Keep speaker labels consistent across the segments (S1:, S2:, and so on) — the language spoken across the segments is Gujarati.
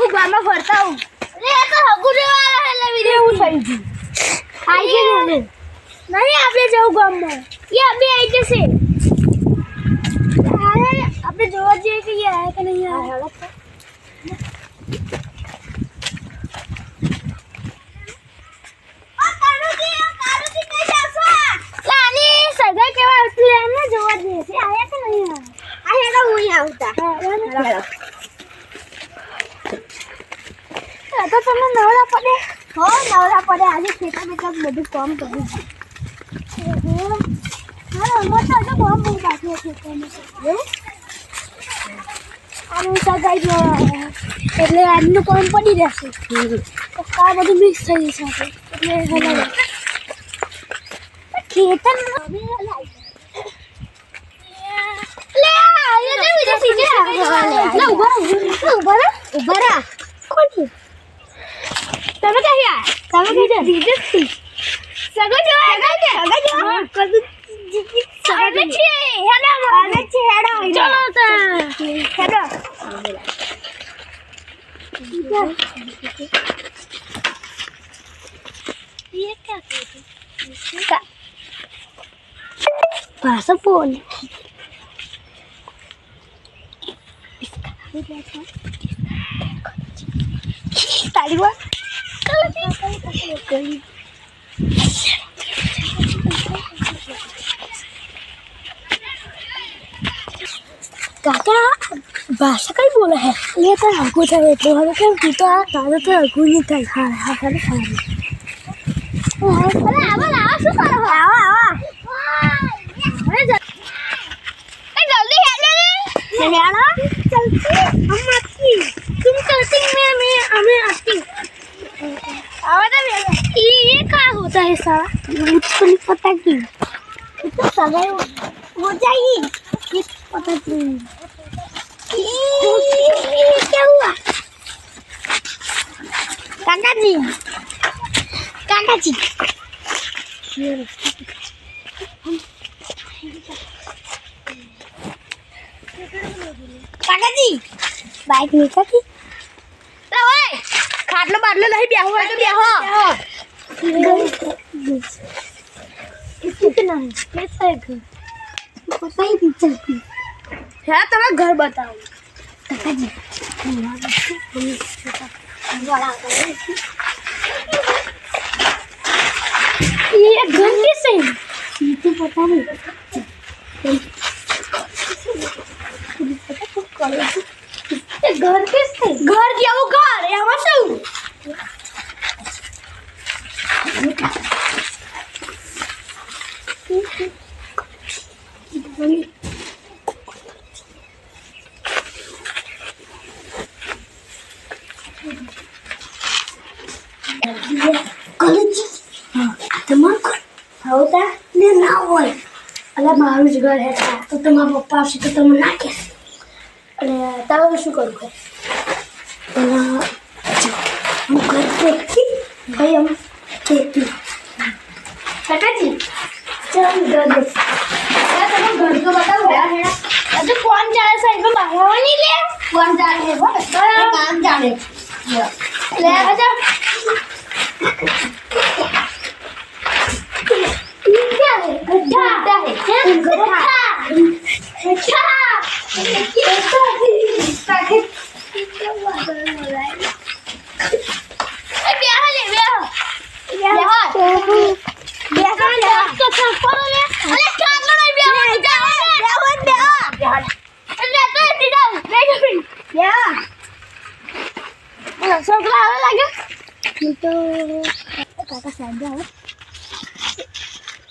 S1: હું ગામમાં ફરતા હું અરે આ તો હગુરે વાળા એટલે વિડિયો હું થઈ ગયું આઈ ગયો ને નહીં આપણે જવું ગામમાં એ અબે આવી જશે અરે આપણે જોવા જઈએ કે એ આયા કે નહીં આયા તો તમે નવરા પડે નવરા પડે આજે ખેતર બેટા બધું કામ કરી હા અમારે તો કામ બહુ બાકી છે એટલે આજનું કામ પડી રહેશે આ બધું મિક્સ થઈ જશે એટલે ખેતર તમે ક્યાં તમે કઈ દીદી સગો જોવા કે સગો જોવા કદુ સગો છે હેડો આવે છે હેડો ચલો તો હેડો ये क्या का पास फोन ताली हुआ काका भाषा कई बोला है ये तो हकू था तो हम क्या पीता ताजा तो हकू नहीं था हाँ हाँ हाँ हाँ अरे आवा आवा શું કરો આવા આવા અરે जल्दी हेलो हेलो चलती हम आती तुम चलती मैं हमें आती आवाज आ ये क्या होता है सारा मुझको नहीं पता कि तो सगाई हो जाएगी ये पता नहीं क्या हुआ काका जी કાકાજી બાઈક નીકળી લે ઓય ખાટલો બાટલો નહીં બેહો હોય તો બેહો कितना है कैसा है घर पता ही नहीं चलती है तुम्हें घर बताओ काकाजी ये घर कैसे है मुझे पता नहीं घर कैसे घर क्या वो घर है हमारा शू होता ने ना હોય અલા મારું જ ઘર હે તો તમારા પપ્પા આવશે તો તમે ના કે અને તારે શું કરવું છે પેલા હું ઘર દેખતી ભાઈ हम देखती કાકાજી ચલો ઘર દેખ તમે ઘર તો બતાવો યાર હેડા અજે કોણ ચાલે સાહેબ બહાર આવવાની લે કોણ ચાલે હે બસ કામ ચાલે લે આજા गड्ढा है गड्ढा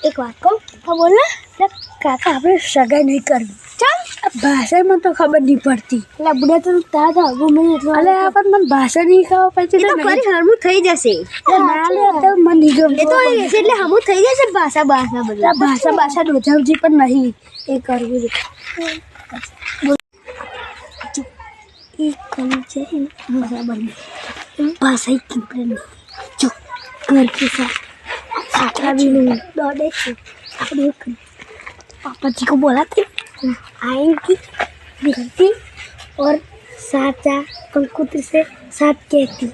S1: एक बात को क्या बोलना काका આપણે સગાઈ નહીં કરવી ચાલ ભાષામાં તો ખબર નહીં પડતી એટલે બુડા તો તા था वो મને એટલો અલે આપણ મને ભાષા નહીં ખબર પછી તો ફરી હરમું થઈ જશે ના લે તો મને નહીં ગમતું એ તો એટલે હમું થઈ જશે ભાષા બધા ભાષા દોજાવજી પણ નહીં એ કરવું એ કલી છે બરાબર ભાષા की प्रेम जो घर के साथ साथा भी नहीं दौड़े थे अपने पापा जी को बोला थे आएंगी देखती और साचा कंकुत्र से साथ कहती,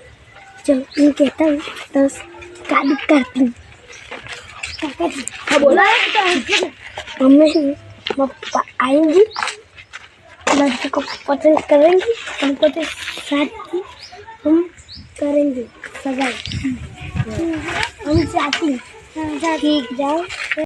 S1: जब मैं कहता हूँ तो शादी करती हूँ। बोला मम्मी पापा आएंगी, लड़की को पसंद करेंगी, हमको तो शादी हम करेंगे सगाई। हम चाहती ठीक जाओ।